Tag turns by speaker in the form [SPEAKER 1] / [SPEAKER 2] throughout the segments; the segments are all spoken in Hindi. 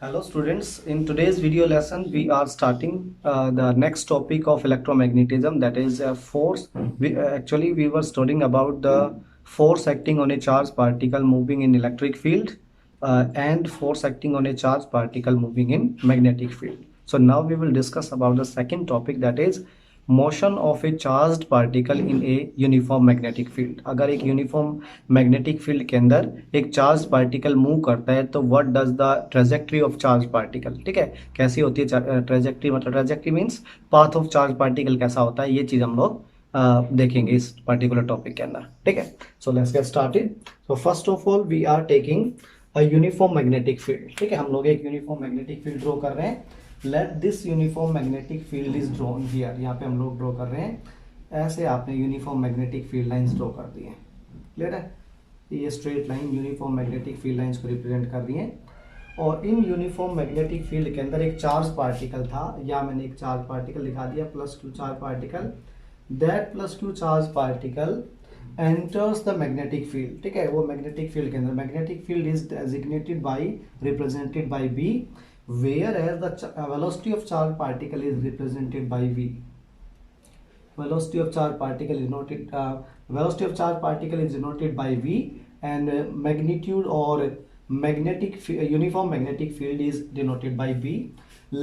[SPEAKER 1] Hello students, in today's video lesson we are starting the next topic of electromagnetism, that is force. We were studying about the force acting on a charged particle moving in electric field and force acting on a charged particle moving in magnetic field. So now we will discuss about the second topic, that is motion of A charged particle in a uniform magnetic field. अगर एक यूनिफॉर्म मैग्नेटिक फील्ड के अंदर एक चार्ज पार्टिकल मूव करता है तो what does the trajectory of charge particle, ठीक है, कैसी होती है ट्रेजेक्ट्री, मतलब trajectory means path of charge particle कैसा होता है, ये चीज हम लोग देखेंगे इस पर्टिकुलर टॉपिक के अंदर, ठीक है। So let's get started. So first of all we are taking a uniform magnetic field, ठीक है, हम लोग एक यूनिफॉर्म मैग्नेटिक फील्ड ड्रॉ कर रहे हैं। Let this uniform magnetic field is drawn here, यहाँ पे हम लोग ड्रॉ कर रहे हैं। ऐसे आपने uniform magnetic field lines draw कर दी है, क्लियर है। ये straight line uniform magnetic field lines को रिप्रेजेंट कर रही है। और इन यूनिफॉर्म मैग्नेटिक फील्ड के अंदर एक चार्ज पार्टिकल था, या मैंने एक चार्ज पार्टिकल दिखा दिया, +q charge particle. That +q charge particle enters the magnetic field, ठीक है। वो मैग्नेटिक फील्ड के अंदर, magnetic field is designated by, represented by B, whereas the velocity of charge particle is represented by V. Velocity of charge particle is denoted velocity of charge particle is denoted by V, and magnitude or uniform magnetic field is denoted by B.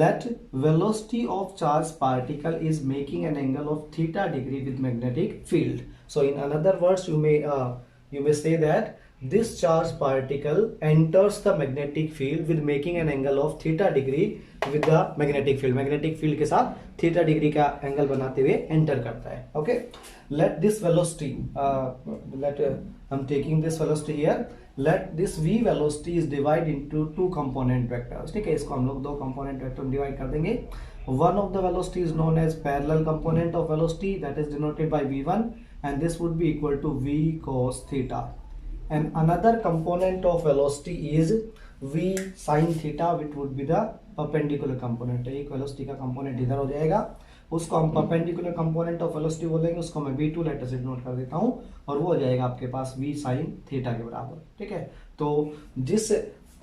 [SPEAKER 1] Let velocity of charge particle is making an angle of theta degree with magnetic field. So in another words, you may say that this charge particle enters the magnetic field with making an angle of theta degree with the magnetic field. Magnetic field के साथ theta degree का एंगल बनाते हुए एंटर करता है। Okay, let this velocity I'm taking this velocity here. Let this v velocity is divided into two component vectors, ठीक है। इसको हम लोग दो component vector में डिवाइड कर देंगे। One of the velocity is known as parallel component of velocity, that is denoted by v1, and this would be equal to v cos theta. And another component of velocity is v sin theta, which would be the perpendicular component. एक velocity का component इधर हो जाएगा, उसको हम perpendicular component of velocity बोलेंगे, उसको मैं v2 लेटर से नोट कर देता हूँ, और वो हो जाएगा आपके पास v sin theta के बराबर, ठीक है। तो जिस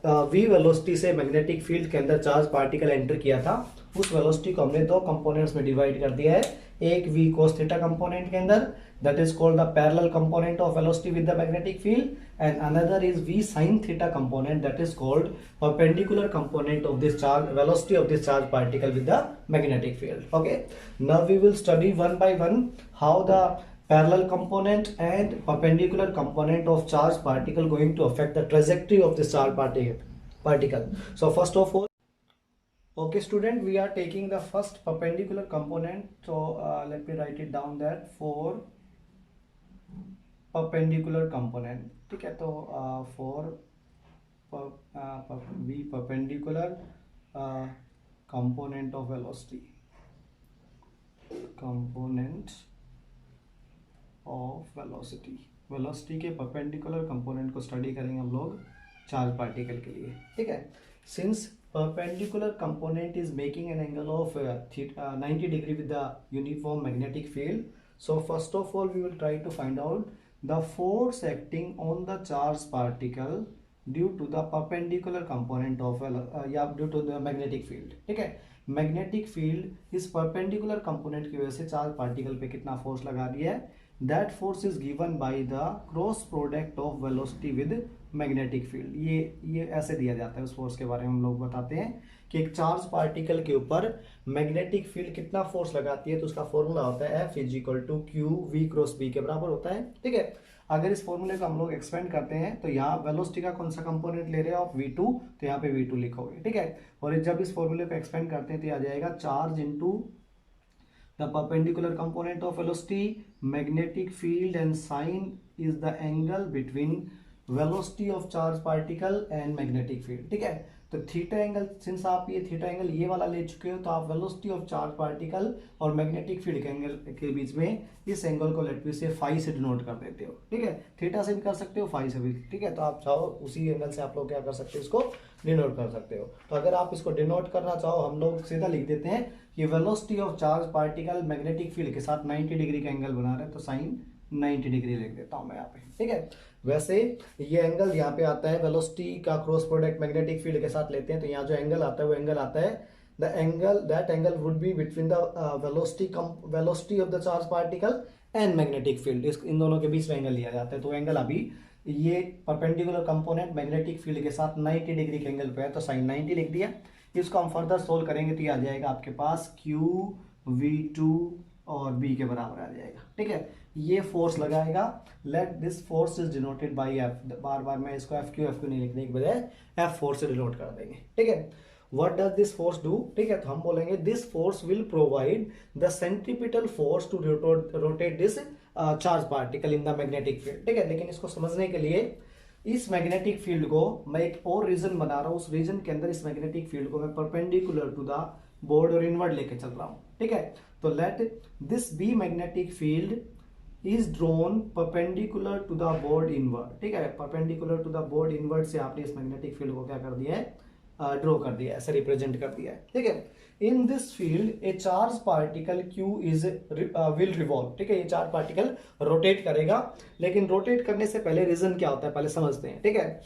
[SPEAKER 1] v वेलोसिटी से मैग्नेटिक फील्ड के अंदर चार्ज पार्टिकल एंटर किया था, उस वेलोसिटी को हमने दो कंपोनेंट्स में डिवाइड कर दिया है। एक v cos theta कंपोनेंट के अंदर, that is called the parallel component of velocity with the magnetic field, and another is v sin theta component, that is called perpendicular component of this charge, velocity of this charge particle with the magnetic field. Okay, now we will study one by one how the parallel component and perpendicular component of charge particle going to affect the trajectory of this charge particle. So first of all, okay student, we are taking the first perpendicular component. So let me write it down, that for perpendicular component, ठीक है। तो for v perpendicular component of velocity, component of velocity के perpendicular component को स्टडी करेंगे हम लोग चार्ज पार्टिकल के लिए, ठीक है। Since perpendicular component is making an angle of 90 degree with the uniform magnetic field, so first of all we will try to find out the force acting on the charged particle due to the perpendicular component of due to the magnetic field, ठीक है। मैग्नेटिक फील्ड इस परपेंडिकुलर कंपोनेंट की वजह से चार्ज पार्टिकल पे कितना फोर्स लगा दिया है, that force is given by the cross product of velocity with magnetic field. ये ऐसे दिया जाता है। उस फोर्स के बारे में हम लोग बताते हैं कि एक चार्ज पार्टिकल के ऊपर मैग्नेटिक फील्ड कितना फोर्स लगाती है, तो उसका फॉर्मूला होता है F = Q V cross B के बराबर होता है, ठीक है। अगर इस फॉर्मूले को हम लोग एक्सपेंड करते हैं तो यहाँ वेलोसिटी का कौन सा कंपोनेंट ले रहे हो आप, v2, तो यहाँ पे v2 लिखोगे, ठीक है। और जब इस फॉर्मूले को एक्सपेंड करते हैं तो आ जाएगा charge into the perpendicular component of velocity, magnetic field and sine is the angle between velocity of charge particle and magnetic field, ठीक है। तो थीटा एंगल, सिंस आप ये थीटा एंगल ये वाला ले चुके हो, तो आप वेलोसिटी ऑफ चार्ज पार्टिकल और मैग्नेटिक फील्ड के एंगल के बीच में इस एंगल को लेट से फाई से डिनोट कर देते हो, ठीक है। थीटा से भी कर सकते हो, फाई से भी, ठीक है। तो आप चाहो उसी एंगल से आप लोग क्या कर सकते हो, इसको डिनोट कर सकते हो। तो अगर आप इसको डिनोट करना चाहो, हम लोग सीधा लिख देते हैं कि velocity of charge particle magnetic field के साथ 90 डिग्री का एंगल बना रहे हैं, तो साइन 90 डिग्री लिख देता हूं मैं यहाँ पे, ठीक है। वैसे ये एंगल यहाँ पे आता है वेलोसिटी का क्रॉस प्रोडक्ट मैग्नेटिक फील्ड के साथ लेते हैं, तो यहाँ जो एंगल आता है वो एंगल आता है that angle would be between the velocity of the charge particle and magnetic field. इन दोनों के बीच में एंगल लिया जाता है। तो एंगल अभी ये परपेंडिकुलर कंपोनेंट मैग्नेटिक फील्ड के साथ 90 डिग्री के एंगल पे है, तो साइन 90 लिख दिया। इसको हम फर्दर सोल्व करेंगे तो ये आ जाएगा आपके पास QV2 और B के बराबर आ जाएगा। ठीक है, ये फोर्स लगाएगा। Let this force is denoted bye F। बार बार मैं इसको FQ नहीं लिखने के बजाय F फोर्स से डिनोट कर देंगे। ठीक है, what does this force do? ठीक है, तो हम बोलेंगे this force will provide the centripetal force to rotate this charge particle in the magnetic field. ठीक है, लेकिन इसको समझने के लिए इस मैग्नेटिक फील्ड को मैं एक और रीजन बना रहा हूं, उस रीजन के अंदर इस मैग्नेटिक फील्ड को मैं परपेंडिकुलर टू द बोर्ड और इनवर्ड लेके चल रहा हूं। ठीक है, तो let this be magnetic field is drawn perpendicular to the board inward. ठीक है, perpendicular to the board inward से आपने इस मैग्नेटिक फील्ड को क्या कर दिया है, ड्रॉ कर दिया है, ऐसे रिप्रेजेंट कर दिया है। ठीक है, in this field A charge particle Q is will revolve. ठीक है, ये चार्ज पार्टिकल रोटेट करेगा, लेकिन रोटेट करने से पहले रीजन क्या होता है पहले समझते हैं। ठीक है,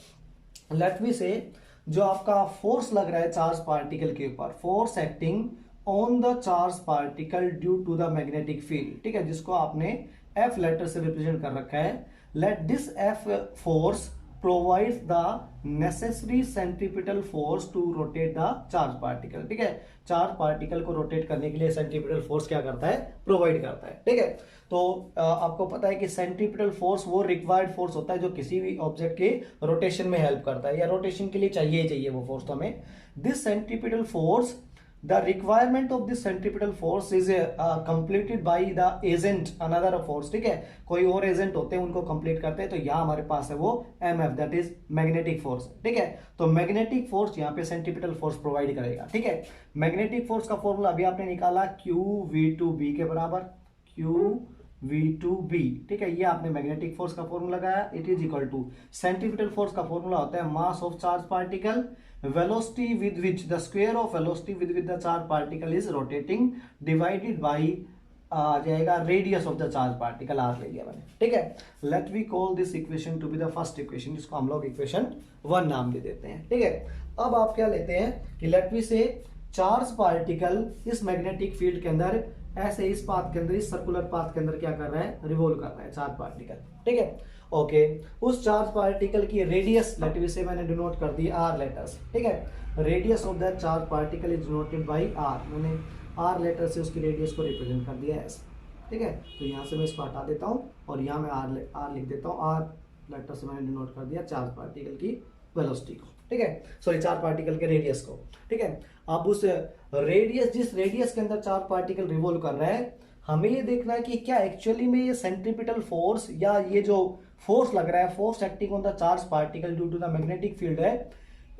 [SPEAKER 1] लेट मी से जो आपका फोर्स लग रहा है चार्ज पार्टिकल के ऊपर, force acting on the charge particle due to the magnetic field. ठीक है, जिसको आपने F लेटर से रिप्रेजेंट कर रखा है। Let this F force provides the necessary centripetal force to rotate the charge particle। ठीक है, चार्ज पार्टिकल को रोटेट करने के लिए सेंट्रीपिटल फोर्स क्या करता है, प्रोवाइड करता है। ठीक है, तो आपको पता है कि सेंट्रीपिटल फोर्स वो रिक्वायर्ड फोर्स होता है जो किसी भी ऑब्जेक्ट के रोटेशन में हेल्प करता है, या रोटेशन के लिए चाहिए ही चाहिए वो फोर्स। तो हमें this centripetal force, the requirement of this centripetal force is completed by the agent another force। ठीक है, कोई और एजेंट होते हैं उनको कंप्लीट करते हैं, तो यहाँ हमारे पास है वो MF, that is magnetic force. ठीक है, तो मैग्नेटिक फोर्स यहाँ पे सेंट्रीपिटल फोर्स प्रोवाइड करेगा। ठीक है, मैग्नेटिक फोर्स का फॉर्मूला अभी आपने निकाला QV2B के बराबर, QV2B। ठीक है, ये आपने मैग्नेटिक फोर्स का फॉर्मूला लगाया। It is equal to centripetal force का फॉर्मूला होता है mass of charge particle, velocity with which the square of velocity with which the charge particle is rotating divided by आ जाएगा radius of the charge particle, R ले लिया मैंने। ठीक है, let we call this equation to be the first equation, जिसको हम लोग इक्वेशन 1 नाम दे देते हैं। ठीक है, अब आप क्या लेते हैं कि लेट वी से चार्ज पार्टिकल इस मैग्नेटिक फील्ड के अंदर ऐसे इस पाथ के अंदर, इस सर्कुलर पाथ के अंदर क्या कर रहा है, रिवॉल्व कर रहा है चार्ज पार्टिकल। ठीक है, ओके, उस चार्ज पार्टिकल की रेडियस लेट मी से मैंने डिनोट कर दी R लेटर्स। ठीक है, radius of that charge particle is denoted bye R। मैंने R लेटर से उसकी रेडियस को रिप्रेजेंट कर दिया है ऐसे। ठीक है, तो यहाँ से मैं इसको हटा देता हूँ और यहाँ मैं R लिख देता हूँ। R लेटर से मैंने डिनोट कर दिया चार्ज पार्टिकल की वेलोसिटी को। ठीक है, सॉरी चार्ज पार्टिकल के रेडियस को। ठीक है, अब उस रेडियस, जिस रेडियस के अंदर चार्ज पार्टिकल रिवॉल्व कर रहा है, हमें ये देखना है कि क्या एक्चुअली में ये सेंट्रीपिटल फोर्स या ये जो फोर्स लग रहा है, force acting on the charge particle due to the magnetic field है,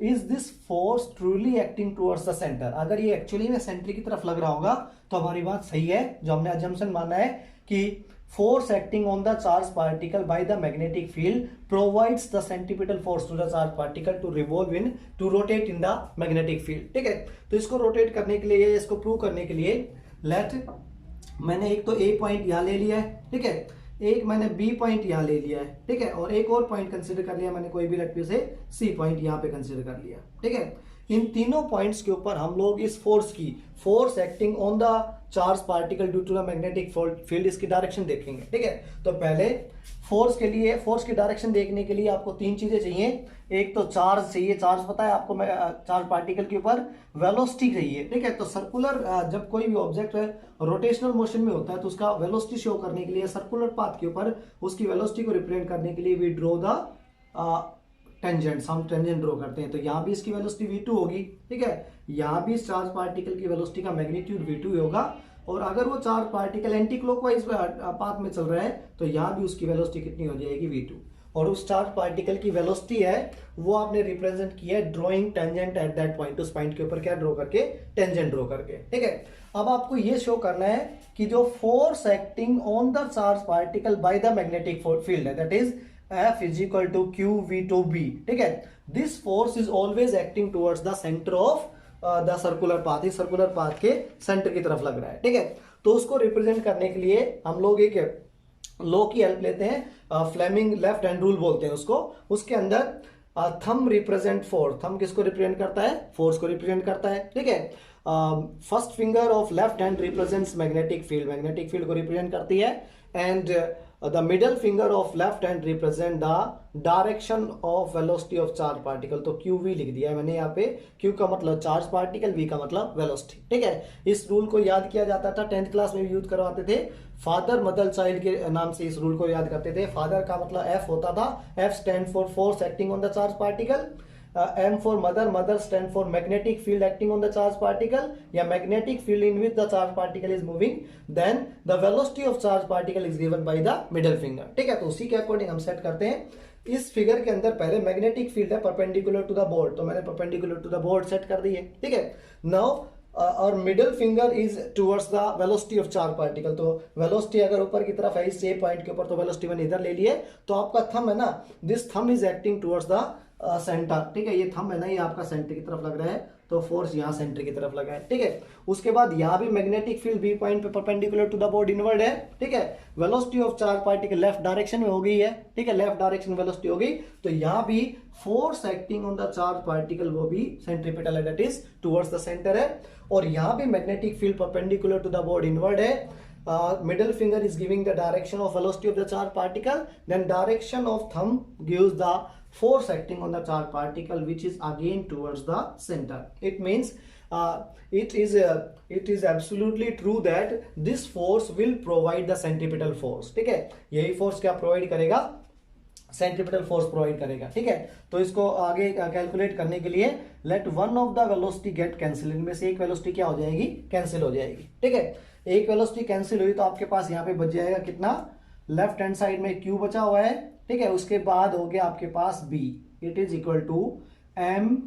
[SPEAKER 1] is this force truly acting towards the centre. अगर ये एक्चुअली में सेंटर की तरफ लग रहा होगा तो हमारी बात सही है, जो हमने अजम्पशन माना है कि force acting on the charged particle by the magnetic field provides the centripetal force to the charged particle to rotate in the magnetic field। ठीक है, तो इसको रोटेट करने के लिए, इसको प्रूव करने के लिए लेट मैंने एक तो A पॉइंट यहाँ ले लिया है। ठीक है, एक मैंने B पॉइंट यहाँ ले लिया है। ठीक है, और एक और पॉइंट कंसीडर कर लिया मैंने, कोई भी लेट से C पॉइंट यहाँ पे कंसीडर कर लिया। ठीक है, इन तीनों पॉइंट्स के ऊपर हम लोग इस फोर्स की, force acting on the charge particle due to the magnetic field, इसकी डायरेक्शन देखेंगे। ठीक है, तो पहले फोर्स के लिए, फोर्स की डायरेक्शन देखने के लिए आपको 3 चीजें चाहिए। एक तो चार्ज चाहिए, चार्ज पता है आपको, चार्ज पार्टिकल के ऊपर वेलोसिटी चाहिए। ठीक है, तो सर्कुलर, जब कोई भी ऑब्जेक्ट रोटेशनल मोशन में होता है तो उसका वेलोसिटी शो करने के लिए सर्कुलर पाथ के ऊपर उसकी वेलोसिटी को रिप्रेजेंट करने के लिए वी ड्रॉ द टेंजेंट, हम टेंजेंट ड्रॉ करते हैं। तो यहाँ भी इसकी वेलोसिटी v2 होगी। ठीक है, यहाँ भी इस चार्ज पार्टिकल की वेलोसिटी का मैग्नीट्यूड v2 होगा, और अगर वो charge particle anti clockwise path में चल रहा है तो यहाँ भी उसकी वेलोसिटी कितनी हो जाएगी, v2। और उस चार्ज पार्टिकल की वेलोसिटी है वो आपने रिप्रेजेंट किया है drawing tangent at that point, उस पॉइंट के ऊपर क्या ड्रॉ करके, टेंजेंट ड्रॉ करके। ठीक है, अब आपको ये शो करना है कि जो force acting on the charge particle by the magnetic field है, that is F is equal to QV2B। ठीक है, this force is always acting towards the centre of the circular path, इस सर्कुलर पाथ के सेंटर की तरफ लग रहा है। ठीक है, तो उसको रिप्रेजेंट करने के लिए हम लोग एक लॉ की हेल्प लेते हैं, फ्लेमिंग लेफ्ट हैंड रूल बोलते हैं उसको। उसके अंदर थंब रिप्रेजेंट फोर्स, थंब किसको रिप्रेजेंट करता है? फोर्स को रिप्रेजेंट करता है, ठीक है। First finger of left hand represents magnetic field, magnetic field को रिप्रेजेंट करती है। And the middle finger of left hand represent the direction of velocity of charge particle. तो क्यू वी लिख दिया है मैंने यहाँ पे, क्यू का मतलब चार्ज पार्टिकल, वी का मतलब वेलोसिटी, ठीक है। इस रूल को याद किया जाता था, 10th क्लास में भी यूज करवाते थे। फादर मदर चाइल्ड के नाम से इस रूल को याद करते थे। फादर का मतलब एफ होता था, F stand for force acting on the charge particle. M for mother, mother stand for magnetic field acting on the charge particle, या magnetic field in which the charge particle is moving, then the velocity of charge particle is given by the middle finger, ठीक है। तो उसी के अकॉर्डिंग हम सेट करते हैं। इस फिगर के अंदर पहले मैग्नेटिक फील्ड है परपेंडिकुलर टू द बोर्ड, तो मैंने perpendicular to the board set कर दी है, ठीक है। नाउ और middle finger is towards the velocity of charge particle. तो वेलोसिटी अगर ऊपर की तरफ है इस पॉइंट के ऊपर, तो वेलोसिटी मैंने इधर ले लिए। तो आपका थंब है ना, this thumb is acting towards the centre, ठीक है। ये थंब है ना, ये आपका सेंटर की तरफ लग रहा है, तो फोर्स यहाँ सेंटर की तरफ लगा है, ठीक है। उसके बाद यहाँ भी मैग्नेटिक फील्ड बी पॉइंट पे perpendicular to the board inward है, ठीक है। Velocity of charge particle left direction में हो गई है, ठीक है, लेफ्ट डायरेक्शन वेलोसिटी हो गई। तो यहाँ भी force acting on the charge particle वो भी सेंट्रीपिटल है, that is towards the centre है। और यहाँ भी magnetic field perpendicular to the board inward है। Middle finger is giving the direction of velocity of the charge particle, then direction of thumb gives the force acting on the charge particle, which is again towards the center. It means it is absolutely true that this force will provide the centripetal force, ठीक है। यही फोर्स क्या प्रोवाइड करेगा? सेंट्रीपिटल फोर्स प्रोवाइड करेगा, ठीक है। तो इसको आगे कैलकुलेट करने के लिए let one of the velocity get cancel, इनमें से एक वेलोसिटी क्या हो जाएगी? कैंसिल हो जाएगी, ठीक है। एक वेलोसिटी कैंसिल हुई तो आपके पास यहाँ पे बच जाएगा कितना? लेफ्ट हैंड साइड में क्यू बचा हुआ है, ठीक है। उसके बाद हो गया आपके पास B, it is equal to m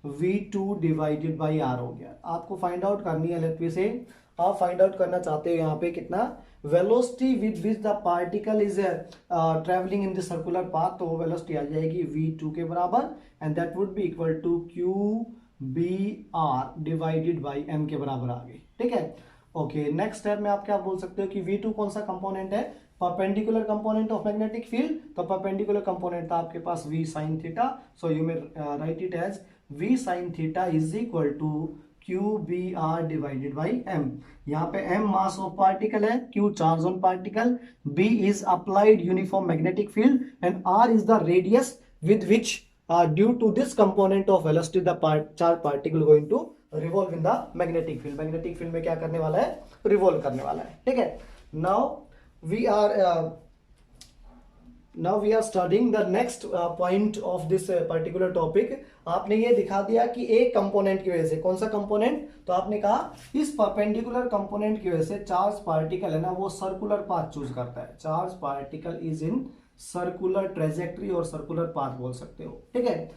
[SPEAKER 1] v2 divided by r हो गया। आपको फाइंड आउट करनी है, लेट मी से आप फाइंड आउट करना चाहते हो यहाँ पे कितना velocity with which the particle is travelling in the circular path, तो वो वेलोसिटी आ जाएगी v2 के बराबर, and that would be equal to Q B are divided by m के बराबर आ गई, ठीक है। ओके, नेक्स्ट स्टेप में आप क्या बोल सकते हो कि v2 कौन सा कंपोनेंट है? Perpendicular component of magnetic field. तो परपेंडिकुलर कंपोनेंट था आपके पास v sin theta, so you may write it as v sin theta is equal to Q B are divided by M. यहाँ पे m मास ऑफ पार्टिकल है, q charge on particle, b is applied uniform magnetic field, and r is the radius with which due to this component of velocity the charge particle going to revolve in the magnetic field. Magnetic field में क्या करने वाला है? रिवॉल्व करने वाला है, ठीक है। Now we are studying the next point of this particular topic. आपने ये दिखा दिया कि एक कंपोनेंट की वजह से, कौन सा कंपोनेंट? तो आपने कहा इस परपेंडिकुलर कंपोनेंट की वजह से चार्ज पार्टिकल है ना, वो सर्कुलर पाथ चूज करता है। Charge particle is in circular trajectory और सर्कुलर पाथ बोल सकते हो, ठीक है।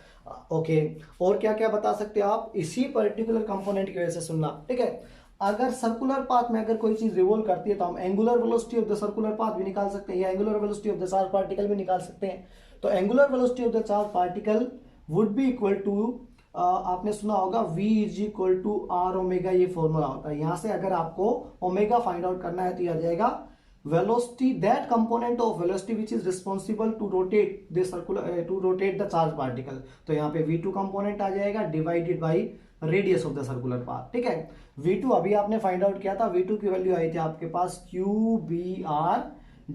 [SPEAKER 1] ओके, और क्या क्या बता सकते हो आप इसी पर्टिकुलर कंपोनेंट की वजह से? सुनना, ठीक है। अगर सर्कुलर पाथ में अगर कोई चीज रिवॉल्व करती है तो हम angular velocity of the circular path भी निकाल सकते हैं, या angular velocity of the charge particle भी निकाल सकते हैं। तो angular velocity of the charge particle would be equal to, आपने सुना होगा v is equal to R omega, ये फॉर्मूला होता है। यहां से अगर आपको ओमेगा फाइंड आउट करना है तो यह आ जाएगा velocity, that component of velocity which is responsible to rotate the circular to rotate the charge particle। तो यहाँ पे v2 कंपोनेंट आ जाएगा divided by radius of the circular path, ठीक है। v2 अभी आपने फाइंड आउट किया था, v2 की वैल्यू आई थी आपके पास q B are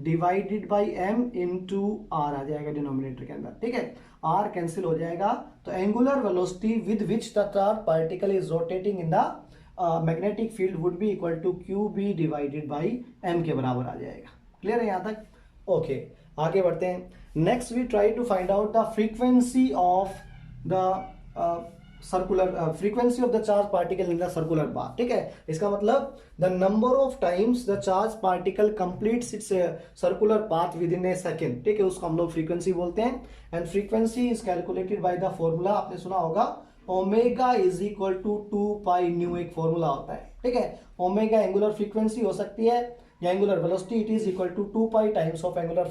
[SPEAKER 1] divided by m into r आ जाएगा डिनोमिनेटर के अंदर, ठीक है। r कैंसिल हो जाएगा, तो angular velocity with which the charge particle is rotating in the magnetic field would be equal to Q B divided by M के बराबर आ जाएगा। क्लियर है यहाँ तक? ओके, आगे बढ़ते हैं। Next we try to find out the frequency of the circular frequency of the charge particle in the circular path, ठीक है। इसका मतलब the number of times the charge particle completes its circular path within a second, ठीक है, उसको हम लोग फ्रीक्वेंसी बोलते हैं। And frequency is calculated by the formula, आपने सुना होगा omega is equal to 2 pi nu, एक फॉर्मूला होता है, ठीक है। ओमेगा एंगुलर फ्रीक्वेंसी हो सकती है या angular velocity, it is equal to 2 pi times of angular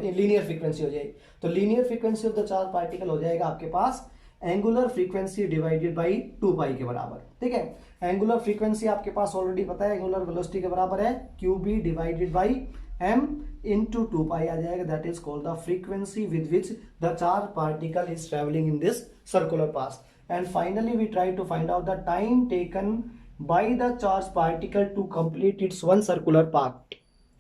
[SPEAKER 1] linear frequency हो जाएगी। तो linear frequency of the charge particle हो जाएगा आपके पास angular frequency divided by 2 pi के बराबर, ठीक है। एंगुलर फ्रीक्वेंसी आपके पास ऑलरेडी पता है एंगुलर वेलोसिटी के बराबर है Q B divided by m into 2 pi आ जाएगा, that is called the frequency with which the charge particle is traveling in this circular path. And finally we try to find out the time taken by the charged particle to complete its one circular path.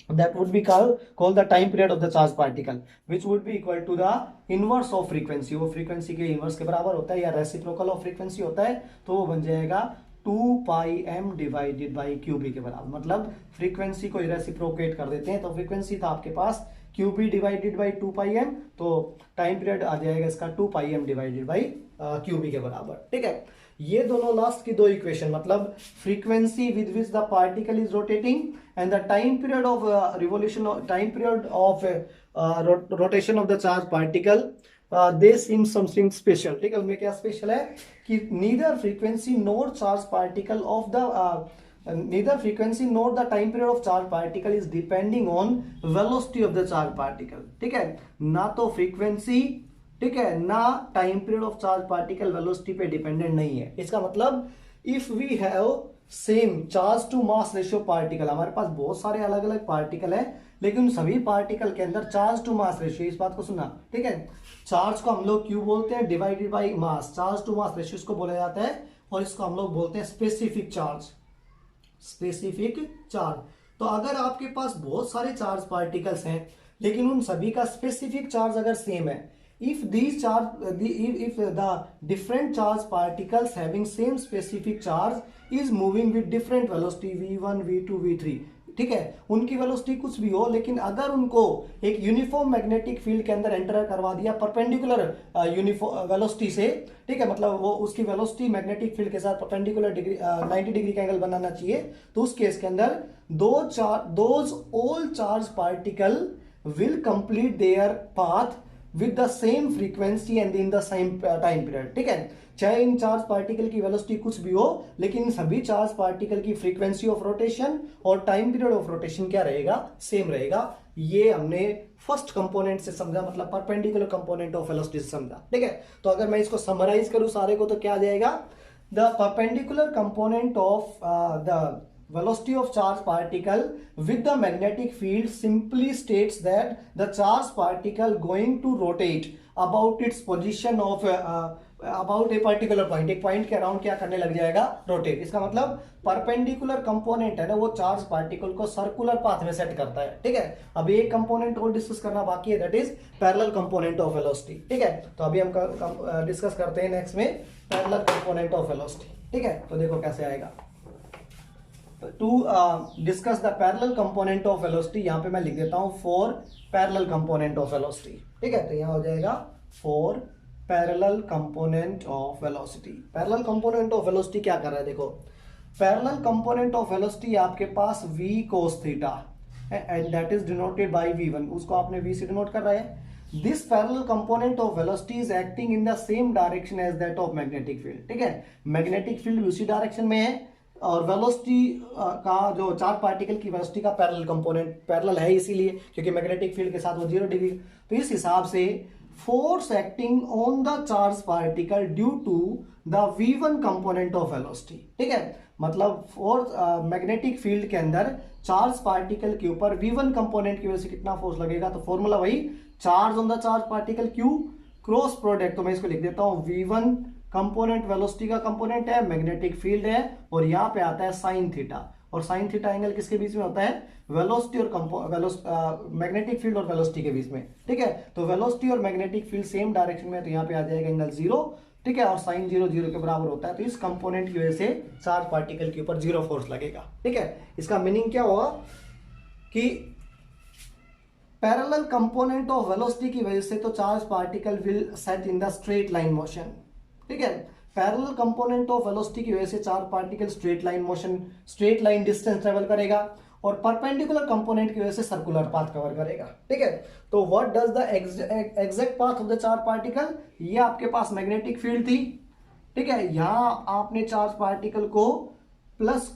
[SPEAKER 1] That would be called the time period of the charged particle, which would be equal to the inverse of frequency. वो frequency के inverse के बराबर होता है, या reciprocal of frequency होता है, तो वो बन जाएगा 2 पाई m डिवाइडेड बाई QB के बराबर. मतलब फ्रीक्वेंसी को रेसिप्रोकेट कर देते हैं, तो फ्रीक्वेंसी था आपके पास QB divided by 2 pi m, तो टाइम पीरियड आ जाएगा इसका 2 पाई m डिवाइडेड बाई QB के बराबर. ठीक है, ये दोनों लास्ट की दो इक्वेशन, मतलब frequency with which the particle is rotating and the time period of revolution, time period of rotation of the charge particle, they seem something special. ठीक है, उनमें क्या स्पेशल है कि neither frequency nor charge particle of the neither frequency nor the time period of charge particle is depending on velocity of the charge particle. ठीक है, ना तो फ्रीक्वेंसी, ठीक है, ना time period of charge particle velocity पे डिपेंडेंट नहीं है. इसका मतलब if we have same charge to mass ratio particle, हमारे पास बहुत सारे अलग अलग पार्टिकल है, लेकिन सभी पार्टिकल के अंदर चार्ज टू मास रेशियो, इस बात को सुनना. ठीक है, चार्ज को हम लोग क्यू बोलते हैं divided by mass, charge to mass ratio इसको बोला जाता है, और इसको हम लोग बोलते हैं स्पेसिफिक चार्ज. Specific charge. तो अगर आपके पास बहुत सारे चार्ज पार्टिकल्स हैं, लेकिन उन सभी का स्पेसिफिक चार्ज अगर सेम है, if these charge if the different charge particles having same specific charge is moving with different velocity v1 v2 v3, ठीक है, उनकी वेलोसिटी कुछ भी हो, लेकिन अगर उनको एक यूनिफॉर्म मैग्नेटिक फील्ड के अंदर एंटर करवा दिया परपेंडिकुलर यूनिफॉर्म वेलोसिटी से, ठीक है, मतलब वो उसकी वेलोसिटी मैग्नेटिक फील्ड के साथ परपेंडिकुलर 90 डिग्री का एंगल बनाना चाहिए, तो उस केस के अंदर those all charge particle will complete their path with the same frequency and in the same time period. ठीक है, चाहे इन चार्ज पार्टिकल की वेलोसिटी कुछ भी हो, लेकिन सभी चार्ज पार्टिकल की फ्रीक्वेंसी ऑफ रोटेशन और टाइम पीरियड ऑफ रोटेशन क्या रहेगा, सेम रहेगा. ये हमने फर्स्ट कंपोनेंट से समझा, मतलब परपेंडिकुलर कंपोनेंट ऑफ वेलोसिटी से समझा. ठीक है, तो अगर मैं इसको समराइज करूं सारे को, तो क्या आ जाएगा, the perpendicular component of the velocity of charge particle with the magnetic field simply states that the charge particle going to rotate about its position of about a particular point, एक पॉइंट के अराउंड क्या करने लग जाएगा, रोटेट. इसका मतलब परपेंडिकुलर कंपोनेंट है ना, वो चार्ज पार्टिकल को सर्कुलर पाथ में सेट करता है. ठीक है, अभी एक कंपोनेंट और डिस्कस करना बाकी है, that is parallel component of velocity. ठीक है, तो अभी हम डिस्कस करते हैं नेक्स्ट में पैरेलल कंपोनेंट ऑफ वेलोसिटी. ठीक है, तो देखो कैसे आएगा. To discuss the parallel component of velocity, यहां पे मैं लिख देता हूं for parallel component of velocity. ठीक है, तो यहां हो जाएगा for parallel component of velocity. Parallel component of velocity क्या कर रहा है, देखो, पैरेलल कंपोनेंट ऑफ वेलोसिटी आपके पास v cos theta and that is denoted by v1, उसको आपने v से डिनोट कर रहा है. This parallel component of velocity is acting in the same direction as that of magnetic field. ठीक है, मैग्नेटिक फील्ड उसी डायरेक्शन में है, और वेलोसिटी का जो चार्ज पार्टिकल की वेलोसिटी का पैरेलल कंपोनेंट पैरेलल है, इसीलिए क्योंकि मैग्नेटिक फील्ड के साथ वो 0 डिग्री. तो इस हिसाब से force acting on the charge particle due to the v1 component of velocity. ठीक है, मतलब फोर्स मैग्नेटिक फील्ड के अंदर चार्ज पार्टिकल के ऊपर v1 कंपोनेंट की वजह से कितना फोर्स लगेगा, तो फॉर्मूला वही, charge on the charge particle q cross product. तो मैं इसको लिख देता हूं v1 कंपोनेंट वेलोसिटी का कंपोनेंट है, मैग्नेटिक फील्ड है, और यहाँ पे आता है साइन थीटा, और साइन थीटा एंगल किसके बीच में होता है, वेलोसिटी और मैग्नेटिक फील्ड और वेलोसिटी के बीच में. ठीक है, तो वेलोसिटी और मैग्नेटिक फील्ड सेम डायरेक्शन में, तो यहाँ पे आ जाएगा एंगल 0. ठीक है, और साइन 0 0 के बराबर होता है, तो इस कंपोनेंट की वजह से चार्ज पार्टिकल के ऊपर 0 फोर्स लगेगा. ठीक है, इसका मीनिंग क्या होगा कि पैरेलल कंपोनेंट ऑफ वेलोसिटी की वजह से तो charge particle will set in the straight line motion. ठीक है, पैरेलल कंपोनेंट ऑफ वेलोसिटी की वजह से charge particle straight line motion, straight line distance travel करेगा, और परपेंडिकुलर कंपोनेंट की वजह से सर्कुलर पाथ कवर करेगा. ठीक है, तो what does the exact path of the charge particle, ये आपके पास मैग्नेटिक फील्ड थी. ठीक है, यहां आपने चार्ज पार्टिकल को प्लस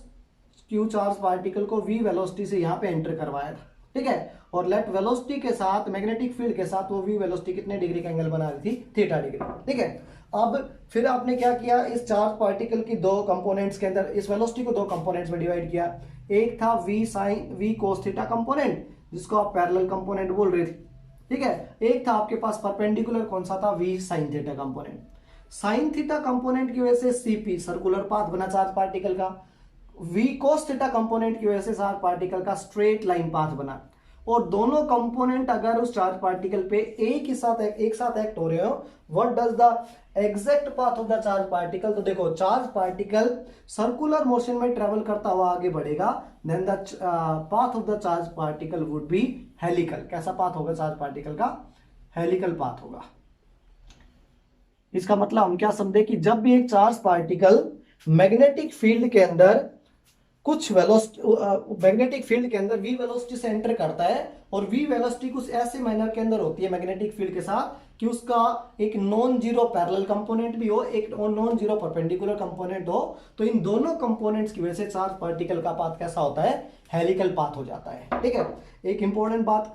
[SPEAKER 1] क्यू चार्ज पार्टिकल को v वेलोसिटी से यहां पे एंटर करवाया था. ठीक है, और लेट वेलोसिटी के साथ मैग्नेटिक फील्ड के साथ वो v वेलोसिटी कितने डिग्री का एंगल बना रही थी, थीटा डिग्री. ठीक है, अब फिर आपने क्या किया, इस चार्ज पार्टिकल की दो कंपोनेंट्स के अंदर इस वेलोसिटी को दो कंपोनेंट्स में डिवाइड किया. एक था v cos थीटा कंपोनेंट, जिसको आप पैरेलल कंपोनेंट बोल रहे थे, ठीक है। एक था आपके पास परपेंडिकुलर, कौन सा था, v sine theta component. Sine theta component की वजह से cp सर्कुलर पाथ बना चार्ज पार्टिकल का, v cos थीटा कंपोनेंट की वजह से चार्ज पार्टिकल का स्ट्रेट लाइन पाथ बना। और दोनों कंपोनेंट अगर उस चार्ज पार्टिकल पे एक साथ एक्ट हो रहे हो, what does the exact path of the charge particle. तो देखो चार्ज पार्टिकल सर्कुलर मोशन में ट्रेवल करता हुआ आगे बढ़ेगा, then the path of the charge particle would be helical. कैसा पाथ होगा चार्ज पार्टिकल का, हेलिकल पाथ होगा। इसका मतलब हम क्या समझे कि जब भी एक चार्ज पार्टिकल मैग्नेटिक फील्ड के अंदर कुछ मैग्नेटिक फील्ड के अंदर v वेलोसिटी से एंटर करता है, और v वेलोसिटी कुछ ऐसे मैनर के अंदर होती है मैग्नेटिक फील्ड के साथ कि उसका एक नॉन जीरो पैरेलल कंपोनेंट भी हो, एक नॉन जीरो परपेंडिकुलर कंपोनेंट हो, तो इन दोनों कंपोनेंट्स की वजह से चार्ज पार्टिकल का पाथ कैसा होता है, हेलिकल पाथ हो जाता है, ठीक है। एक इंपॉर्टेंट बात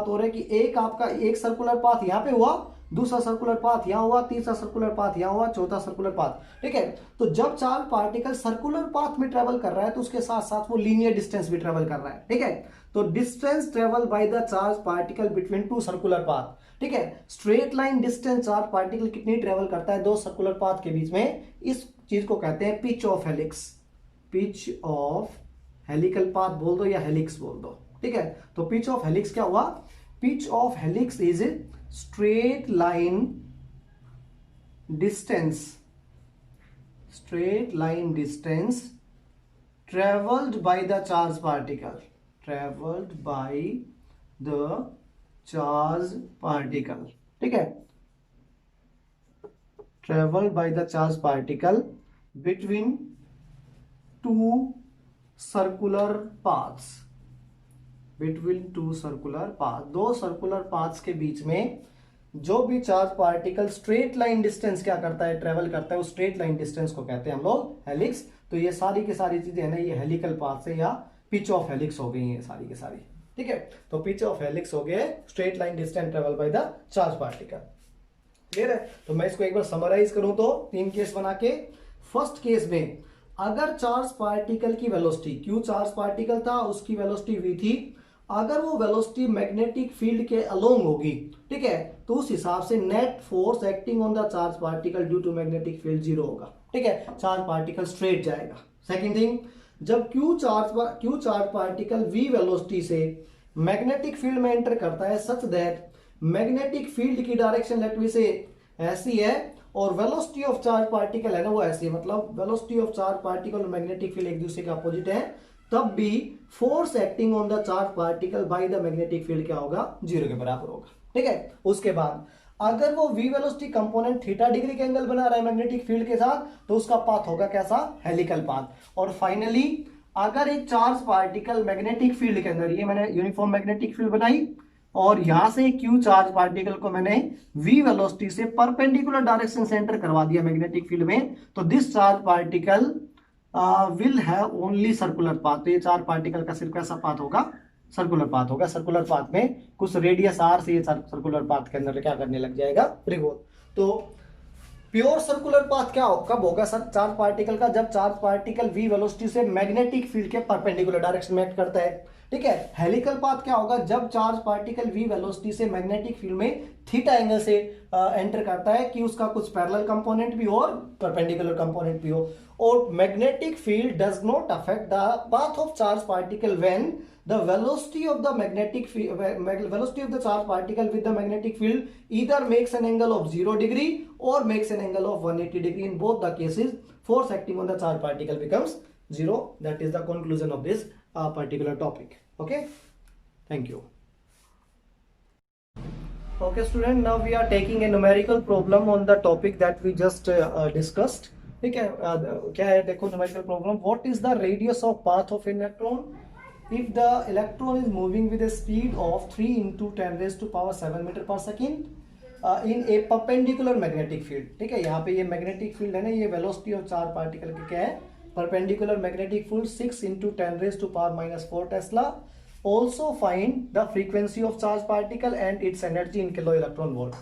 [SPEAKER 1] हो रहा है कि एक आपका एक सर्कुलर पाथ यहां पे हुआ, दूसरा सर्कुलर पाथ यहां हुआ, तीसरा सर्कुलर पाथ यहां हुआ, चौथा सर्कुलर पाथ, ठीक है। तो जब चार्ज पार्टिकल सर्कुलर पाथ में ट्रेवल कर रहा है तो उसके साथ साथ वो लीनियर डिस्टेंस भी ट्रेवल कर रहा है, ठीक है। तो distance travel by the charge particle between two circular path, ठीक है। Straight line distance charge particle कितनी ट्रेवल करता है दो सर्कुलर पाथ के बीच में, इस चीज को कहते हैं pitch of helix. Pitch of helical path बोल दो या हेलिक्स बोल दो, ठीक है। तो पिच ऑफ हेलिक्स क्या हुआ, pitch of helix is straight line distance traveled by the charge particle, ठीक है, traveled by the charge particle between two circular paths, दो सर्कुलर पाथ्स के बीच में जो भी charge particle straight line distance क्या करता है, ट्रेवल करता है, उस स्ट्रेट लाइन डिस्टेंस को कहते हैं हम लोग हेलिक्स। तो ये सारी की सारी चीजें है ना, ये हेलिकल पाथ से या पिच ऑफ हेलिक्स हो गई है सारी की सारी, ठीक है। तो पिच ऑफ हेलिक्स हो गए straight line distance travel by the charge particle, clear है। तो मैं इसको एक बार समराइज करूं तो तीन केस बना के, फर्स्ट केस में अगर चार्ज पार्टिकल की वेलोसिटी, क्यू चार्ज पार्टिकल था उसकी वेलोसिटी v थी, अगर वो वेलोसिटी मैग्नेटिक फील्ड के अलोंग होगी, ठीक है, तो उस हिसाब से net force acting on the charge particle due to magnetic field zero होगा, ठीक है, चार्ज पार्टिकल स्ट्रेट जाएगा। सेकंड थिंग, जब Q charge particle v velocity से मैग्नेटिक फील्ड में एंटर करता है सच दैट मैग्नेटिक फील्ड की डायरेक्शन लेट वी से ऐसी है और वेलोसिटी ऑफ चार्ज पार्टिकल है ना वो ऐसी है, मतलब वेलोसिटी ऑफ चार्ज पार्टिकल और मैग्नेटिक फील्ड एक दूसरे के अपोजिट है, तब भी force acting on the charge particle by the magnetic field क्या होगा, जीरो के बराबर होगा, ठीक है। उसके बाद अगर वो v velocity component theta degree के एंगल बना रहा है मैग्नेटिक फील्ड के साथ, तो उसका पाथ होगा कैसा, हेलिकल पाथ। और फाइनली अगर एक चार्ज पार्टिकल मैग्नेटिक फील्ड के अंदर, ये मैंने यूनिफॉर्म मैग्नेटिक फील्ड बनाई और यहां से क्यू चार्ज पार्टिकल को मैंने v वेलोसिटी से परपेंडिकुलर डायरेक्शन से एंटर करवा दिया मैग्नेटिक फील्ड में, तो this charge particle will have only circular path. तो ये चार्ज पार्टिकल का सिर्फ कैसा पाथ होगा, सर्कुलर पाथ होगा। सर्कुलर पाथ में कुछ रेडियस r से ये सर्कुलर पाथ के अंदर क्या करने लग जाएगा, रिवॉल्व। तो प्योर सर्कुलर पाथ क्या कब होगा सर चार्ज पार्टिकल का, जब चार्ज पार्टिकल v वेलोसिटी से मैग्नेटिक फील्ड के परपेंडिकुलर डायरेक्शन में एक्ट करता है, ठीक है। हेलिकल पाथ क्या होगा, जब चार्ज पार्टिकल v वेलोसिटी से मैग्नेटिक फील्ड में थीटा एंगल से एंटर करता है कि उसका कुछ पैरेलल कंपोनेंट भी हो और परपेंडिकुलर कंपोनेंट भी हो। और magnetic field does not affect the path of charge particle when the velocity of the charge particle with the magnetic field either makes an angle of 0 degree or makes an angle of 180 degree. In both the cases force acting on the charge particle becomes 0. That is the conclusion of this particular topic. Okay, thank you. Okay student, now we are taking a numerical problem on the topic that we just discussed. ठीक है, क्या है देखो numerical problem. What is the radius of path of an electron if the electron is moving with a speed of 3 into 10 raised to power 7 meter per second in a perpendicular magnetic field. ठीक है, यहाँ पे ये magnetic field है ना, ये velocity of charge particle की क्या है, perpendicular magnetic field 6 into 10 raised to power minus 4 Tesla. Also find the frequency of charge particle and its energy in kilo electron volt.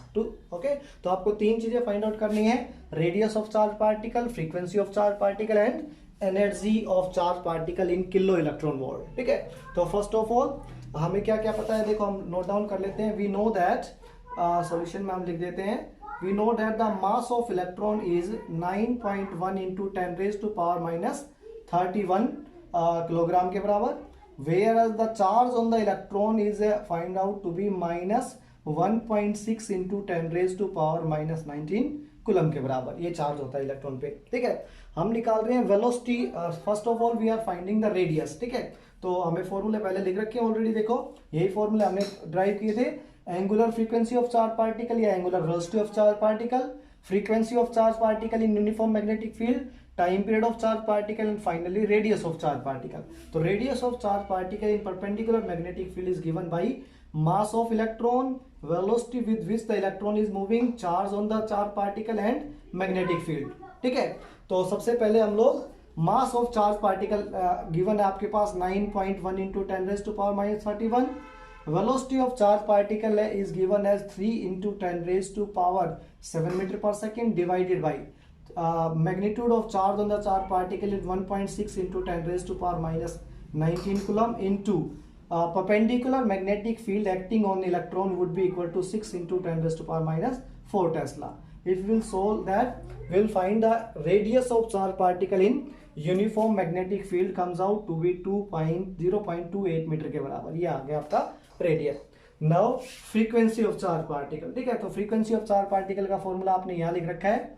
[SPEAKER 1] Okay, तो आपको तीन चीजें फाइंड आउट करनी है, radius of charge particle, frequency of charge particle and energy of charge particle in kilo electron volt. ठीक है, तो फर्स्ट ऑफ ऑल हमें क्या क्या पता है, देखो हम नोट डाउन कर लेते हैं। वी नो दैट, सॉल्यूशन में हम लिख देते हैं, we know that the mass of electron is 9.1 into 10 raise to power minus 31 kilogram के बराबर, whereas the charge on the electron is find out to be minus 1.6 into 10 raise to power minus 19 coulomb के बराबर ये चार्ज होता है इलेक्ट्रॉन पे। ठीक है, हम निकाल रहे हैं velocity. First of all we are finding the radius. ठीक है, तो हमें फॉर्मूले पहले लिख रखे हैं ऑलरेडी, देखो यही फॉर्मूले हमने ड्राइव किए थे। Angular frequency of charge particle या angular velocity of charge particle, frequency of charge particle in uniform magnetic field, time period of charge particle and finally radius of charge particle. तो radius of charge particle in perpendicular magnetic field is given by mass of electron, velocity with which the electron is moving, charge on the charge particle and magnetic field। ठीक है, तो सबसे पहले हम लोग mass of charge particle given है आपके पास 9.1 into 10 raise to power minus 31। Velocity of charge particle is given as 3 into 10 raise to power 7 metre per second divided by magnitude of charge on the charge particle is 1.6 into 10 raise to power minus 19 coulomb into perpendicular magnetic field acting on electron would be equal to 6 into 10 raised to power minus 4 Tesla. If we will solve that, we will find the radius of charge particle in uniform magnetic field comes out to be 0.28 metre के बराबर। ये आ गया आपका radius. Now frequency of charge particle. ठीक है, तो फ्रीक्वेंसी ऑफ चार्ज पार्टिकल का फॉर्मूला आपने यहाँ लिख रखा है।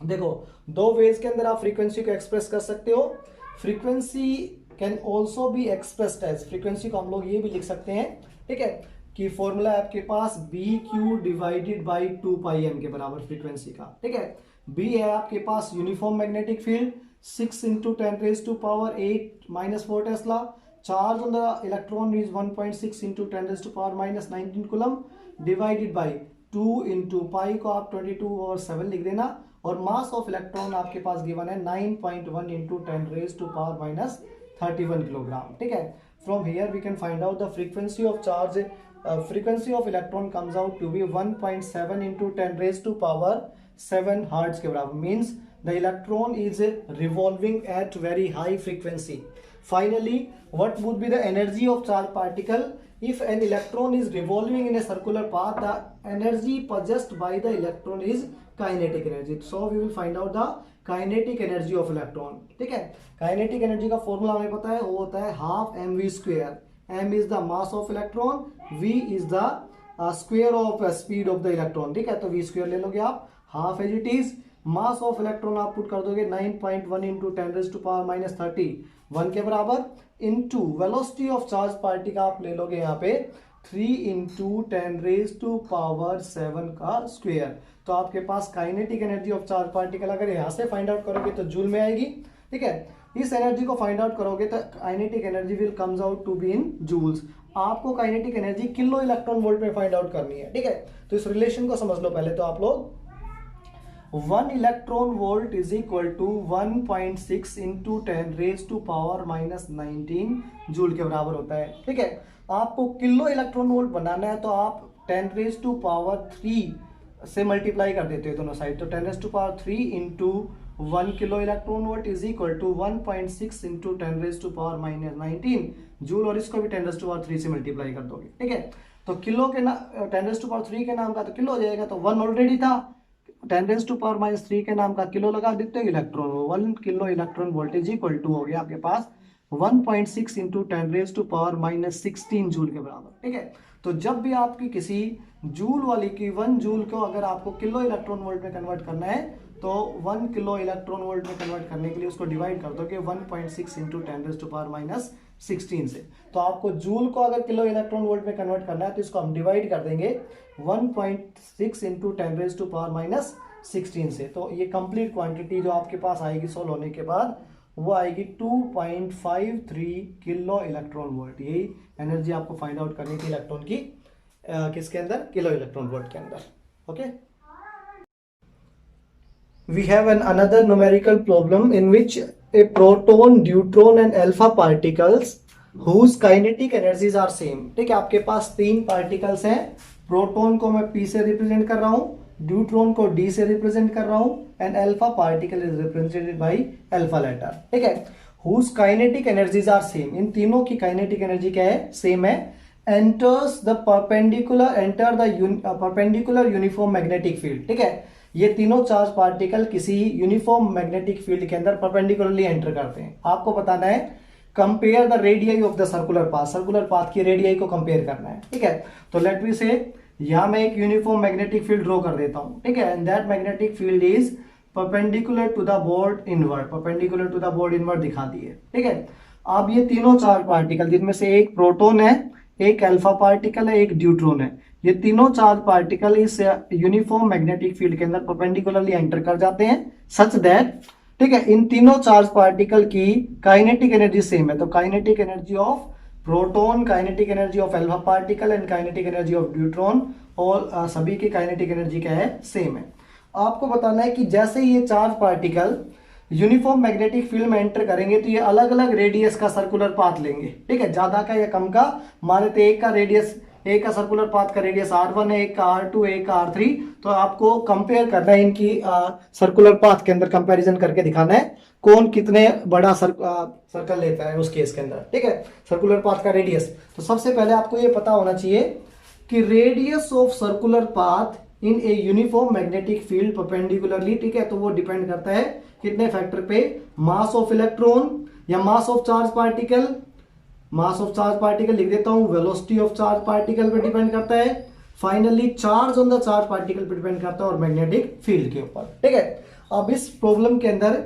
[SPEAKER 1] देखो दो वेज के अंदर आप फ्रीक्वेंसी को एक्सप्रेस कर सकते हो। Frequency can also be expressed as, frequency को हम लोग ये भी लिख सकते हैं। ठीक है, कि फॉर्मूला है आपके पास B q divided by 2 pi m के बराबर फ्रीक्वेंसी का। ठीक है, बी है आपके पास uniform magnetic field 6 into 10 raise to power 8 minus 4 tesla, charge on the electron is 1.6 into 10 raise to power minus 19 coulomb divided by 2 into pi को आप 22/7 लिख देना, और मास ऑफ इलेक्ट्रॉन आपके पास गिवन है 9.1 into 10 raise to power minus 31 kilogram. ठीक है, from here we can find out the frequency of charge, frequency of electron comes out to be 1.7 into 10 raise to power 7 hertz के बराबर। Means the electron is revolving at very high frequency. Finally, what would be the energy of charge particle? If an electron is revolving in a circular path, the energy possessed by the electron is kinetic energy. So we will find out the kinetic energy of electron. ठीक है, kinetic energy का फॉर्मूला हमें पता है, वो होता है half mv square. m is the mass of electron, v is the square of speed of the electron। ठीक है, तो v स्क्वायर ले लोगे आप, half as it is, mass of electron आप पुट कर दोगे 9.1 into 10 raise to power minus 31 के बराबर, into velocity of charge particle आप ले लोगे यहाँ पे 3 इंटू 10 रेज टू पावर 7 का स्क्वायर। तो आपके पास kinetic energy of charge particle अगर यहाँ से फाइंड आउट करोगे तो जूल में आएगी। ठीक है, इस एनर्जी को फाइंड आउट करोगे तो kinetic energy will comes out to be in joules. आपको kinetic energy kilo electron volt में फाइंड आउट करनी है। ठीक है, तो इस रिलेशन को समझ लो पहले तो आप लोग। 1 electron volt is equal to 1.6 into 10 raise to power minus 19 joule के बराबर होता है। ठीक है, आपको किलो इलेक्ट्रॉन वोल्ट बनाना है तो आप 10 रेज टू पावर 3 से मल्टीप्लाई कर देते हो दोनों साइड। तो 10 raise to power 3 into 1 kilo electron volt is equal to 1.6 into 10 raise to power minus 19 joule, और इसको भी 10 रेज टू पावर 3 से मल्टीप्लाई कर दोगे। ठीक है, तो किलो के 10 रेज टू पावर 3 के नाम का तो किलो हो जाएगा, तो 1 ऑलरेडी था, 10 रेज टू पावर माइनस 3 के नाम का किलो लगा देते हैं electron. 1 kilo electron voltage equal to हो गया आपके पास 1.6 into 10 raise to power minus 16 joule के बराबर। ठीक है, तो जब भी आपकी किसी जूल वाली की 1 जूल को अगर आपको किलो इलेक्ट्रॉन वोल्ट में कन्वर्ट करना है तो 1 किलो इलेक्ट्रॉन वोल्ट में कन्वर्ट करने के लिए उसको डिवाइड कर दोगे 1.6 into 10 raise to power minus 16 से। तो आपको जूल को अगर किलो इलेक्ट्रॉन वोल्ट में कन्वर्ट करना है तो इसको हम डिवाइड कर देंगे 1.6 into 10 raise to power minus 16 से। तो ये कंप्लीट क्वांटिटी जो आपके पास आएगी सोल्व होने के बाद वो आएगी 2.53 किलो इलेक्ट्रॉन वोल्ट। यही एनर्जी आपको फाइंड आउट करनी थी इलेक्ट्रॉन की किसके अंदर, किलो इलेक्ट्रॉन वोल्ट के अंदर। Okay, we have another numerical problem in which a proton, deuteron and alpha particles whose kinetic energies are same। ठीक है, आपके पास 3 पार्टिकल्स हैं, प्रोटॉन को मैं P से रिप्रेजेंट कर रहा हूं, ड्यूट्रॉन को डी से रिप्रेजेंट कर रहा हूं and alpha particle is represented by alpha letter, ठीक है। Whose kinetic energies are same, इन तीनों की काइनेटिक एनर्जी क्या है, सेम है। Enter the perpendicular uniform magnetic field, ठीक है। ये तीनों चार्ज पार्टिकल किसी यूनिफॉर्म मैग्नेटिक फील्ड के अंदर परपेंडिकुलरली एंटर करते हैं। आपको बताना है compare the radii of the circular path की रेडियई को कंपेयर करना है, ठीक है। तो लेट मी से यहां मैं एक यूनिफॉर्म मैग्नेटिक फील्ड ड्रॉ कर देता हूं, ठीक है। And that magnetic field is perpendicular to the board inward दिखा दिए, ठीक है। अब ये तीनों चार्ज पार्टिकल जिनमें से एक प्रोटॉन है, एक अल्फा पार्टिकल है, एक ड्यूट्रॉन है, ये तीनों चार्ज पार्टिकल इस यूनिफॉर्म मैग्नेटिक फील्ड के अंदर परपेंडिकुलरली एंटर कर जाते हैं सच दैट, ठीक है, इन तीनों चार्ज पार्टिकल की काइनेटिक एनर्जी सेम है। तो kinetic energy of proton, kinetic energy of alpha particle and kinetic energy of deuteron, और सभी की काइनेटिक एनर्जी क्या है, सेम है। आपको बताना है कि जैसे ये charge particle uniform magnetic field में एंटर करेंगे तो ये अलग अलग रेडियस का सर्कुलर पाथ लेंगे, ठीक है, ज्यादा का या कम का। मान लेते एक का रेडियस, एक का सर्कुलर पाथ का रेडियस R1 है, एक का R2, एक का R3। तो आपको कंपेयर करना है इनकी सर्कुलर पाथ के अंदर, कंपैरिजन करके दिखाना है कौन कितने बड़ा सर्कल लेता है उस केस के अंदर, ठीक है, सर्कुलर पाथ का रेडियस। तो सबसे पहले आपको ये पता होना चाहिए कि radius of circular path in a uniform magnetic field perpendicularly, ठीक है, तो वो डिपेंड करता है कितने फैक्टर पे, मास ऑफ इलेक्ट्रॉन या मास of charge particle. Mass of charge particle लिख देता हूं, वेलोसिटी ऑफ चार्ज पार्टिकल पे डिपेंड करता है, finally charge on the charge particle पे डिपेंड करता है, और मैग्नेटिक फील्ड के ऊपर, ठीक है। अब इस प्रॉब्लम के अंदर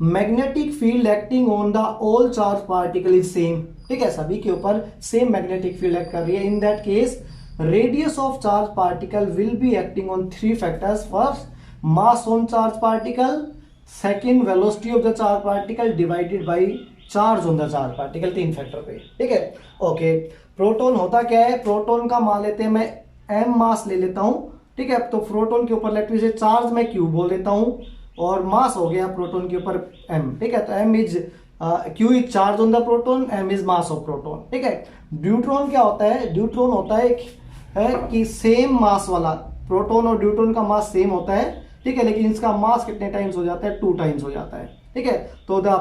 [SPEAKER 1] magnetic field acting on the all charge particle is same, ठीक है, सभी के ऊपर सेम मैग्नेटिक फील्ड एक्ट कर रही है। In that case radius of charge particle will be acting on three factors. First, mass on charge particle. Second, velocity of the charge particle divided by charge on the charge particle. तीन फैक्टर पे, ठीक है। ओके, प्रोटॉन होता क्या है, प्रोटॉन का मान लेते हैं मैं m मास ले लेता हूं, ठीक है। तो प्रोटॉन के ऊपर लेट मी से चार्ज मैं q बोल देता हूं, और मास हो गया प्रोटॉन के ऊपर m, ठीक है। तो m is q is charge on the proton, m is mass of proton, ठीक है। ड्यूट्रॉन क्या होता है, ड्यूट्रॉन होता है कि सेम मास वाला, प्रोटॉन और ड्यूट्रॉन का मास सेम होता है, ठीक है, लेकिन इसका मास कितने टाइम्स हो जाता है, 2 टाइम्स हो जाता है, ठीक है। तो the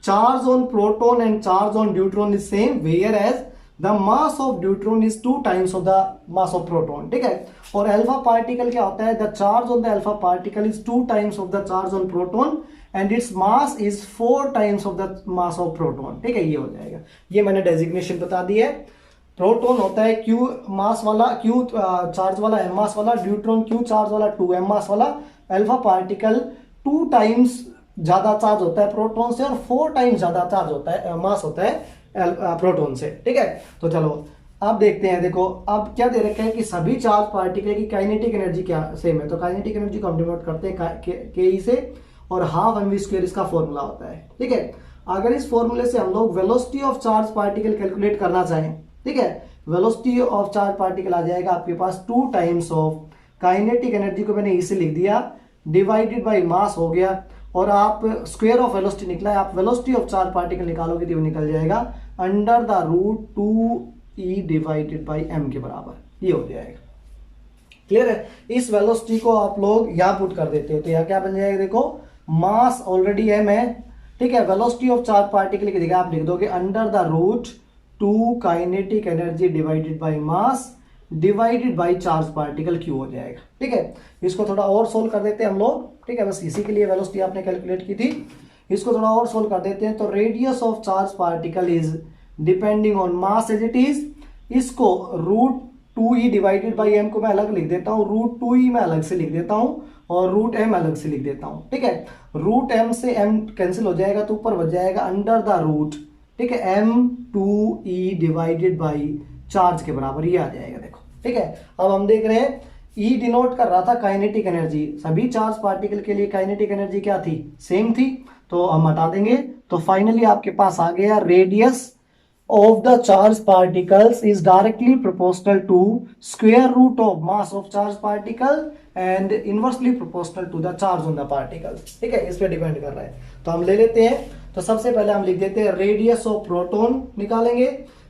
[SPEAKER 1] charge on proton and charge on deuteron is same, whereas the mass of deuteron is 2 times of the mass of proton, ठीक है। और अल्फा पार्टिकल क्या होता है, the charge on the alpha particle is 2 times of the charge on proton and its mass is 4 times of the mass of proton, ठीक है। ये हो जाएगा, ये मैंने डेजिग्नेशन बता दी है। प्रोटॉन होता है Q मास वाला, Q चार्ज वाला, M मास वाला, ड्यूट्रॉन Q चार्ज वाला, 2M मास वाला। अल्फा पार्टिकल 2 टाइम्स ज्यादा चार्ज होता है प्रोटॉन से और 4 टाइम्स ज्यादा चार्ज होता है, मास होता है प्रोटॉन से, ठीक है। तो चलो अब देखते हैं, देखो अब क्या दे रखा है कि सभी चार्ज पार्टिकल की काइनेटिक एनर्जी क्या सेम है। तो काइनेटिक एनर्जी को हम डिनोट करते हैं के से, और हाफ mv² इसका फॉर्मूला होता है, ठीक है। अगर इस फॉर्मूले से हम लोग velocity of charge particle calculate करना चाहें, ठीक है, वेलोसिटी ऑफ चार्ज पार्टिकल आ जाएगा आपके पास 2 टाइम्स ऑफ काइनेटिक एनर्जी को मैंने इसे लिख दिया, डिवाइडेड बाय मास हो गया, और आप स्क्वायर ऑफ वेलोसिटी निकला है, आप वेलोसिटी ऑफ चार्ज पार्टिकल निकालोगे तो वो निकल जाएगा under the root 2e divided by m के बराबर, ये हो जाएगा। क्लियर है। इस वेलोसिटी को आप लोग यहां पुट कर देते हो तो यहां क्या बन जाएगा, देखो मास ऑलरेडी है मैं, ठीक है, वेलोसिटी ऑफ चार्ज पार्टिकल की जगह आप लिख दोगे under the root 2 kinetic energy divided by mass divided by charge particle Q हो जाएगा, ठीक है। इसको थोड़ा और सोल्व कर देते हैं हम लोग, ठीक है, बस इसी के लिए वेलोसिटी आपने कैलकुलेट की थी, इसको थोड़ा और सोल्व कर देते हैं। तो radius of charge particle is depending on mass as it is, इसको root 2e divided by m को मैं अलग लिख देता हूँ, रूट 2e मैं अलग से लिख देता हूँ, और रूट m अलग से लिख देता हूँ, ठीक है। रूट m से m कैंसिल हो जाएगा तो ऊपर बच जाएगा अंडर द रूट, ठीक है, m2e डिवाइडेड बाई चार्ज के बराबर ये आ जाएगा, देखो, ठीक है। अब हम देख रहे हैं E डिनोट कर रहा था काइनेटिक एनर्जी, सभी चार्ज पार्टिकल के लिए काइनेटिक एनर्जी क्या थी, सेम थी, तो हम हटा देंगे। तो फाइनली आपके पास आ गया radius of the charged particles is directly proportional to square root of mass of charged particle and inversely proportional to the charge on the particle, ठीक है, इस पे डिपेंड कर रहा है। तो हम ले लेते हैं, तो सबसे पहले हम लिख देते हैं रेडियस ऑफ प्रोटॉन निकालेंगे,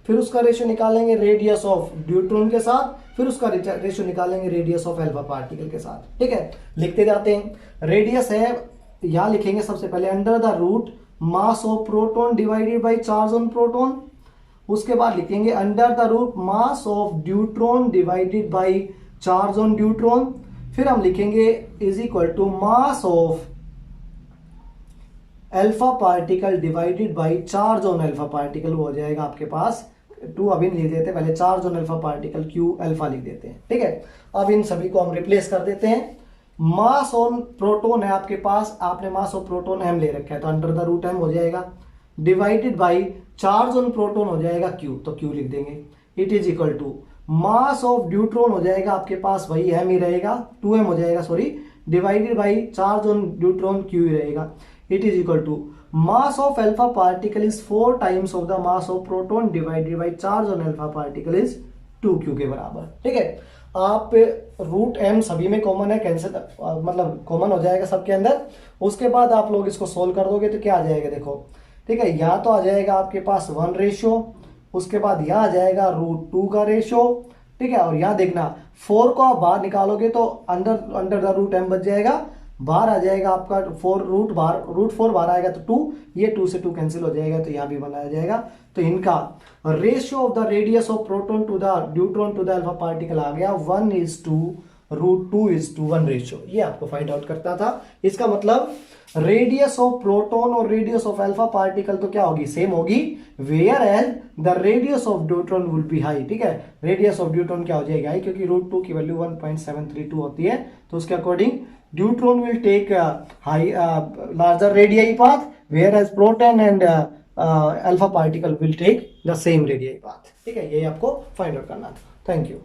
[SPEAKER 2] फिर उसका रेशियो निकालेंगे रेडियस ऑफ ड्यूट्रॉन के साथ, फिर उसका रेशियो निकालेंगे रेडियस ऑफ अल्फा पार्टिकल के साथ। ठीक है, लिखते जाते हैं। रेडियस है, यहां लिखेंगे सबसे पहले under the root mass of proton divided by charge on proton. उसके बाद लिखेंगे under the root mass of deuteron divided by charge on deuteron. फिर हम लिखेंगे is equal to mass of alpha particle divided by charge on alpha particle, हो जाएगा आपके पास 2 अभी लिख देते हैं, पहले charge on alpha particle Q alpha लिख देते हैं। ठीक है, अब इन सभी को हम रिप्लेस कर देते हैं। मास ऑन प्रोटोन है आपके पास, आपने मास ऑफ प्रोटोन एम ले रखा है तो अंडर द रूट एम हो जाएगा, divided by charge on proton हो जाएगा क्यू, तो क्यू लिख देंगे। It is equal to mass of deuteron हो जाएगा आपके पास वही एम ही रहेगा, 2m हो जाएगा sorry, divided by charge on deuteron q ही रहेगा। It is equal to mass of alpha particle is 4 times of the mass of proton divided by charge on alpha particle is 2q के बराबर। ठीक है, आप रूट एम सभी में कॉमन है, कैंसिल मतलब कॉमन हो जाएगा सबके अंदर। उसके बाद आप लोग इसको सोल्व कर दोगे तो क्या आ जाएगा देखो। ठीक है, यहाँ तो आ जाएगा आपके पास 1 रेशियो, उसके बाद यहाँ आ जाएगा रूट 2 का रेशियो। ठीक है, और यहाँ देखना 4 को आप बाहर निकालोगे तो अंडर द रूट एम बच जाएगा, बाहर आ जाएगा आपका 4 रूट 4 बाहर आएगा तो 2, ये 2 से 2 कैंसिल हो जाएगा तो यहाँ भी बनाया जाएगा। तो इनका ratio of the radius of proton to the deuteron to the alpha particle आ गया 1:2 रूट 2:1 रेशियो, ये आपको फाइंड आउट करता था। इसका मतलब रेडियस ऑफ प्रोटॉन और रेडियस ऑफ अल्फा पार्टिकल तो क्या होगी, सेम होगी, whereas the radius of deuteron will be high. ठीक है, रेडियस ऑफ ड्यूट्रॉन क्या हो जाएगा हाई, क्योंकि रूट 2 की वैल्यू 1.732 होती है, तो उसके according deuteron will take high larger radii path, whereas proton and alpha particle will take the same radii path. ठीक है, ये आपको फाइंड आउट करना था। Thank you.